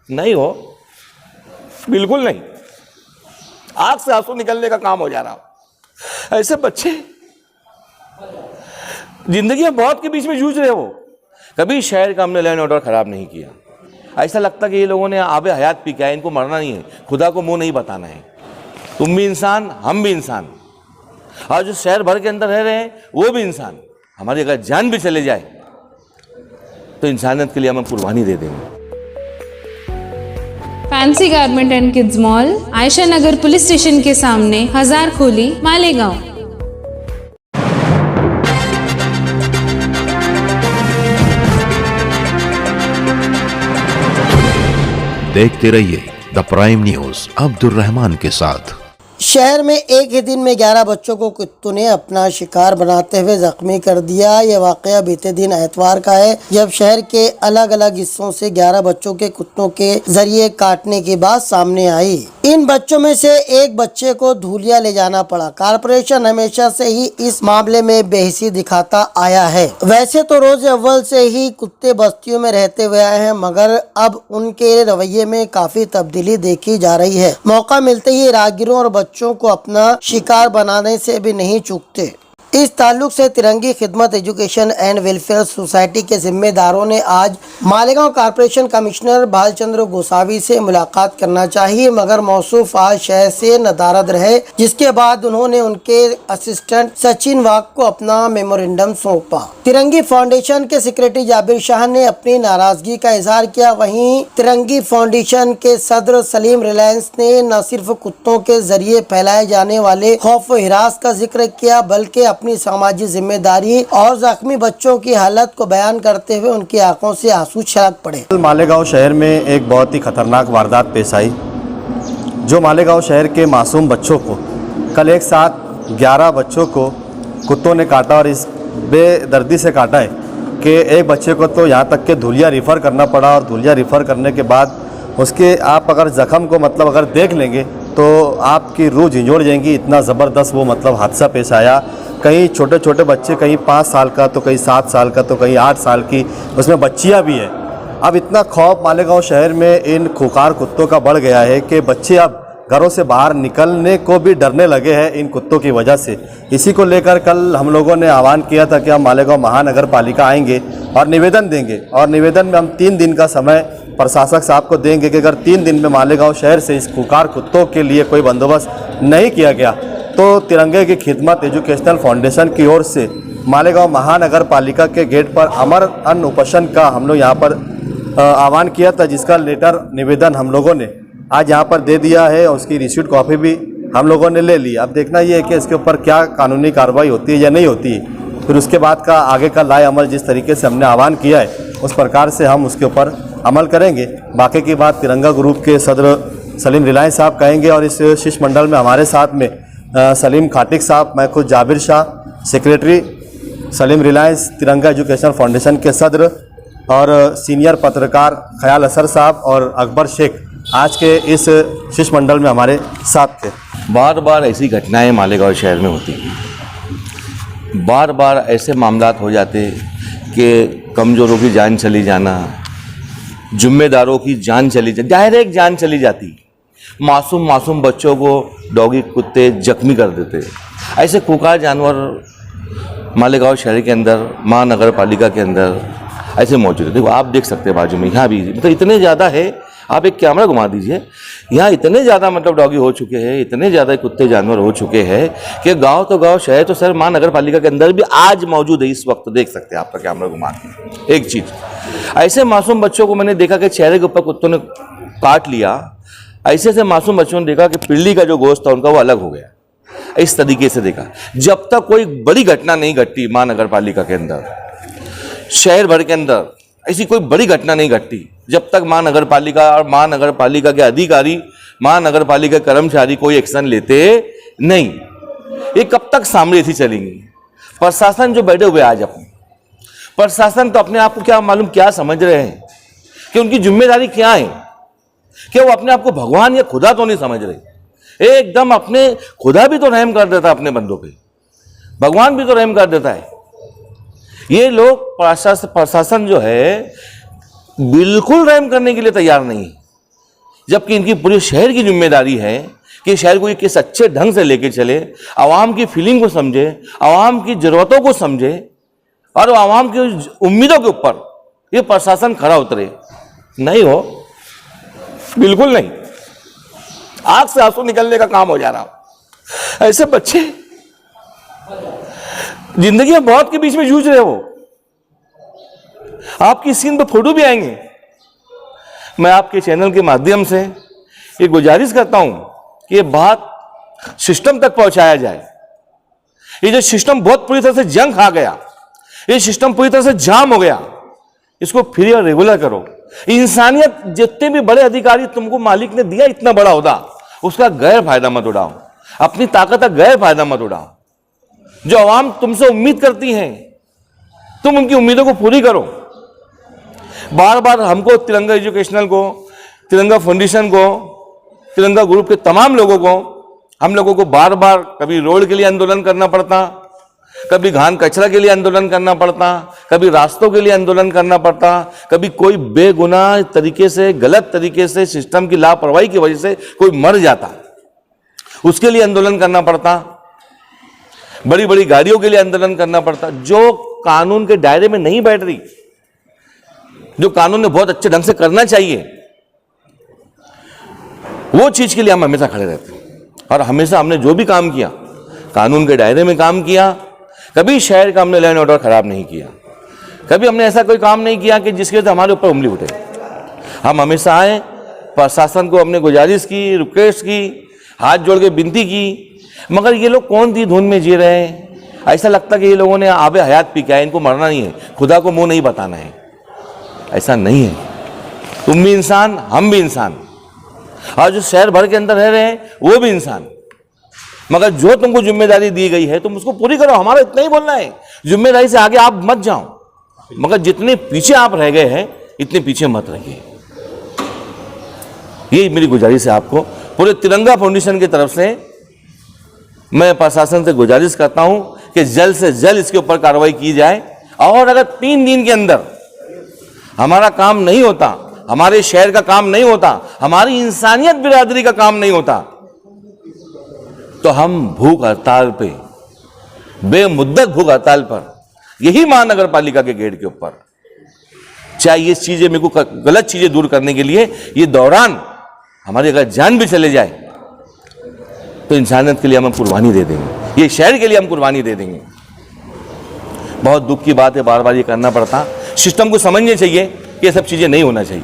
नहीं हो, बिल्कुल नहीं। आंख से आंसू निकलने का काम हो जा रहा। ऐसे बच्चे जिंदगी में बहुत के बीच में जूझ रहे हो। कभी शहर का हमने लॉ एंड ऑर्डर खराब नहीं किया। ऐसा लगता कि ये लोगों ने आबे हयात पी के, इनको मरना नहीं है, खुदा को मुंह नहीं बताना है। तुम भी इंसान, हम भी इंसान, और जो शहर भर के अंदर रह रहे हैं वो भी इंसान। हमारी अगर जान भी चले जाए तो इंसानियत के लिए हम कुर्बानी दे देंगे। Fancy garment and kids mall, Ayesha Nagar police station के सामने, हजारखोली, मालेगांव। देखते रहिए the prime news Abdul Rahman के साथ। शहर में एक ही दिन में 11 बच्चों को कुत्तों ने अपना शिकार बनाते हुए जख्मी कर दिया। यह वाकया बीते दिन एतवार का है, जब शहर के अलग अलग हिस्सों से 11 बच्चों के कुत्तों के जरिए काटने की बात सामने आई। इन बच्चों में से एक बच्चे को धूलिया ले जाना पड़ा। कारपोरेशन हमेशा से ही इस मामले में बेहिसी दिखाता आया है। वैसे तो रोज अव्वल से ही कुत्ते बस्तियों में रहते हुए आए हैं, मगर अब उनके रवैये में काफी तब्दीली देखी जा रही है। मौका मिलते ही राहगीरों और बच्चों को अपना शिकार बनाने से भी नहीं चूकते। इस ताल्लुक से तिरंगी खिदमत एजुकेशन एंड वेलफेयर सोसाइटी के जिम्मेदारों ने आज मालेगांव कारपोरेशन कमिश्नर भालचंद्र गोसावी से मुलाकात करना चाहिए, मगर मौसूफ आज शहर से नदारद रहे, जिसके बाद उन्होंने उनके असिस्टेंट सचिन वाघ को अपना मेमोरेंडम सौंपा। तिरंगी फाउंडेशन के सेक्रेटरी जाबिर शाह ने अपनी नाराजगी का इजहार किया। वहीं तिरंगी फाउंडेशन के सदर सलीम रिलायंस ने न सिर्फ कुत्तों के जरिए फैलाए जाने वाले खौफ व हिरास का जिक्र किया, बल्कि अपनी सामाजिक जिम्मेदारी और जख्मी बच्चों की हालत को बयान करते हुए उनकी आंखों से आंसू छलक पड़े। मालेगांव शहर में एक बहुत ही खतरनाक वारदात पेश आई, जो मालेगांव शहर के मासूम बच्चों को, कल एक साथ 11 बच्चों को कुत्तों ने काटा, और इस बेदर्दी से काटा है कि एक बच्चे को तो यहाँ तक के धुलिया रिफ़र करना पड़ा, और धुलिया रिफ़र करने के बाद उसके आप अगर ज़ख्म को अगर देख लेंगे तो आपकी रूह झिंझोड़ जाएंगी। इतना ज़बरदस्त वो हादसा पेश आया। कई छोटे छोटे बच्चे, कहीं 5 साल का तो कहीं 7 साल का तो कहीं 8 साल की, उसमें बच्चियां भी है। अब इतना खौफ मालेगांव शहर में इन खुखार कुत्तों का बढ़ गया है कि बच्चे अब घरों से बाहर निकलने को भी डरने लगे हैं इन कुत्तों की वजह से। इसी को लेकर कल हम लोगों ने आह्वान किया था कि हम मालेगांव महानगर पालिका आएंगे और निवेदन देंगे, और निवेदन में हम 3 दिन का समय प्रशासक साहब को देंगे कि अगर 3 दिन में मालेगांव शहर से इस खुखार कुत्तों के लिए कोई बंदोबस्त नहीं किया गया तो तिरंगे की खिदमत एजुकेशनल फाउंडेशन की ओर से मालेगांव महानगर पालिका के गेट पर अमर अन्न उपोषण का हम लोग यहाँ पर आह्वान किया था, जिसका लेटर निवेदन हम लोगों ने आज यहाँ पर दे दिया है, और उसकी रिसीट कॉपी भी हम लोगों ने ले ली। अब देखना ये है कि इसके ऊपर क्या कानूनी कार्रवाई होती है या नहीं होती है। फिर उसके बाद का आगे का लाए अमल जिस तरीके से हमने आह्वान किया है उस प्रकार से हम उसके ऊपर अमल करेंगे। बाकी की बात तिरंगा ग्रुप के सदर सलीम रिलायंस साहब कहेंगे, और इस शिष्टमंडल में हमारे साथ में सलीम खाटिक साहब, मैं खुद जाबिर शाह, सेक्रेटरी सलीम रिलायंस तिरंगा एजुकेशन फाउंडेशन के सदर, और सीनियर पत्रकार ख्याल असर साहब और अकबर शेख आज के इस शिष्टमंडल में हमारे साथ थे। बार बार ऐसी घटनाएं मालेगांव शहर में होती हैं। बार बार ऐसे मामलात हो जाते कि कमज़ोरों की जान चली जाना, जिम्मेदारों की जान चली जाती, डायरेक्ट जान चली जाती। मासूम बच्चों को डॉगी कुत्ते जख्मी कर देते। ऐसे खुखार जानवर मालेगांव शहर के अंदर, महानगर पालिका के अंदर ऐसे मौजूद है। देखो आप देख सकते हैं बाजू में, यहाँ भी इतने ज़्यादा है, आप एक कैमरा घुमा दीजिए, यहाँ इतने ज़्यादा डॉगी हो चुके हैं, इतने ज़्यादा कुत्ते जानवर हो चुके हैं कि गांव तो गांव, शहर तो शहर, महानगर पालिका के अंदर भी आज मौजूद है। इस वक्त देख सकते हैं, आपका कैमरा घुमा के। एक चीज़, ऐसे मासूम बच्चों को मैंने देखा कि चेहरे के ऊपर कुत्तों ने काट लिया। ऐसे मासूम बच्चों ने देखा कि पिल्ली का जो गोश्त था उनका वो अलग हो गया। इस तरीके से देखा। जब तक कोई बड़ी घटना नहीं घटती महानगर पालिका के अंदर, शहर भर के अंदर ऐसी कोई बड़ी घटना नहीं घटती, जब तक महानगर पालिका और महानगर पालिका के अधिकारी, महानगर पालिका के कर्मचारी कोई एक्शन लेते नहीं। ये कब तक सामने ऐसी चलेंगी? प्रशासन जो बैठे हुए आज, अपने प्रशासन तो अपने आप को क्या मालूम क्या समझ रहे हैं कि उनकी जिम्मेदारी क्या है, कि वो अपने आप को भगवान या खुदा तो नहीं समझ रहे। एकदम अपने खुदा भी तो रहम कर देता है अपने बंदों पे, भगवान भी तो रहम कर देता है। ये लोग प्रशासन जो है बिल्कुल रहम करने के लिए तैयार नहीं है। जबकि इनकी पूरे शहर की जिम्मेदारी है कि शहर को ये किस अच्छे ढंग से लेके चले, आवाम की फीलिंग को समझे, आवाम की ज़रूरतों को समझे और आवाम की उम्मीदों के ऊपर ये प्रशासन खड़ा उतरे। नहीं हो, बिल्कुल नहीं। आंख से आंसू निकलने का काम हो जा रहा। ऐसे बच्चे जिंदगी में बहुत के बीच में जूझ रहे हो। आपकी स्क्रीन पे फोटो भी आएंगे। मैं आपके चैनल के माध्यम से ये गुजारिश करता हूं कि ये बात सिस्टम तक पहुंचाया जाए। ये जो सिस्टम बहुत पूरी तरह से जंग खा गया, ये सिस्टम पूरी तरह से जाम हो गया, इसको फ्री और रेगुलर करो। इंसानियत, जितने भी बड़े अधिकारी तुमको मालिक ने दिया इतना बड़ा होदा, उसका गैर फायदा मत उड़ाओ, अपनी ताकत का गैर फायदा मत उड़ाओ। जो आवाम तुमसे उम्मीद करती है, तुम उनकी उम्मीदों को पूरी करो। बार बार हमको तिरंगा एजुकेशनल को, तिरंगा फाउंडेशन को, तिरंगा ग्रुप के तमाम लोगों को, हम लोगों को बार बार कभी रोड के लिए आंदोलन करना पड़ता, कभी घान कचरा के लिए आंदोलन करना पड़ता, कभी रास्तों के लिए आंदोलन करना पड़ता, कभी कोई बेगुनाह तरीके से, गलत तरीके से, सिस्टम की लापरवाही की वजह से कोई मर जाता, उसके लिए आंदोलन करना पड़ता, बड़ी बड़ी गाड़ियों के लिए आंदोलन करना पड़ता। जो कानून के दायरे में नहीं बैठ रही, जो कानून ने बहुत अच्छे ढंग से करना चाहिए, वो चीज के लिए हम हमेशा खड़े रहते हैं। और हमेशा हमने जो भी काम किया, कानून के दायरे में काम किया। कभी शहर का हमने लैंड ऑर्डर खराब नहीं किया, कभी हमने ऐसा कोई काम नहीं किया कि जिसके वजह से हमारे ऊपर उंगली उठे। हम हमेशा आए, प्रशासन को हमने गुजारिश की, रिक्वेस्ट की, हाथ जोड़ के विनती की, मगर ये लोग कौन सी धुन में जी रहे हैं। ऐसा लगता कि ये लोगों ने आबे हयात पी के, इनको मरना नहीं है, खुदा को मुंह नहीं बताना है। ऐसा नहीं है। तुम भी इंसान, हम भी इंसान, और जो शहर भर के अंदर रह रहे हैं वो भी इंसान। मगर जो तुमको जिम्मेदारी दी गई है तुम उसको पूरी करो। हमारा इतना ही बोलना है, जिम्मेदारी से आगे आप मत जाओ, मगर जितने पीछे आप रह गए हैं इतने पीछे मत रहिए। यही मेरी गुजारिश है आपको। पूरे तिरंगा फाउंडेशन की तरफ से मैं प्रशासन से गुजारिश करता हूं कि जल्द से जल्द इसके ऊपर कार्रवाई की जाए। और अगर 3 दिन के अंदर हमारा काम नहीं होता, हमारे शहर का काम नहीं होता, हमारी इंसानियत बिरादरी का काम नहीं होता, तो हम भूख हड़ताल पे, बेमुद्दत भूख हड़ताल पर, यही महानगर पालिका के गेट के ऊपर, चाहे ये चीजें मेरे को गलत चीजें दूर करने के लिए ये दौरान हमारी अगर जान भी चले जाए तो इंसानियत के लिए हम कुर्बानी दे देंगे, ये शहर के लिए हम कुर्बानी दे देंगे। बहुत दुख की बात है, बार बार ये करना पड़ता। सिस्टम को समझने चाहिए कि ये सब चीजें नहीं होना चाहिए।